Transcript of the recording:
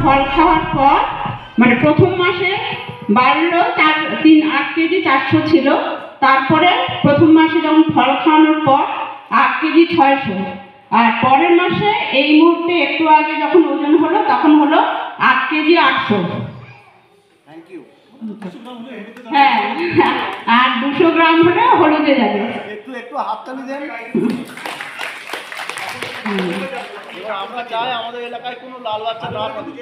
ফল খাওয়ার পর মানে প্রথম মাসে বাড়লো 8 কেজি 400 ছিল, তারপরে প্রথম মাসে যখন ফল খাওয়ানোর পর 8 কেজি 600, আর পরের মাসে এই মুহূর্তে একটু আগে যখন ওজন হলো তখন হলো 8 কেজি 800। হ্যাঁ, আর 200 গ্রাম হলে হলুদে যাবে। একটু হাততালি দেন। আমরা চাই আমাদের এলাকায় কোনো লাল বাচ্চা না থাকে।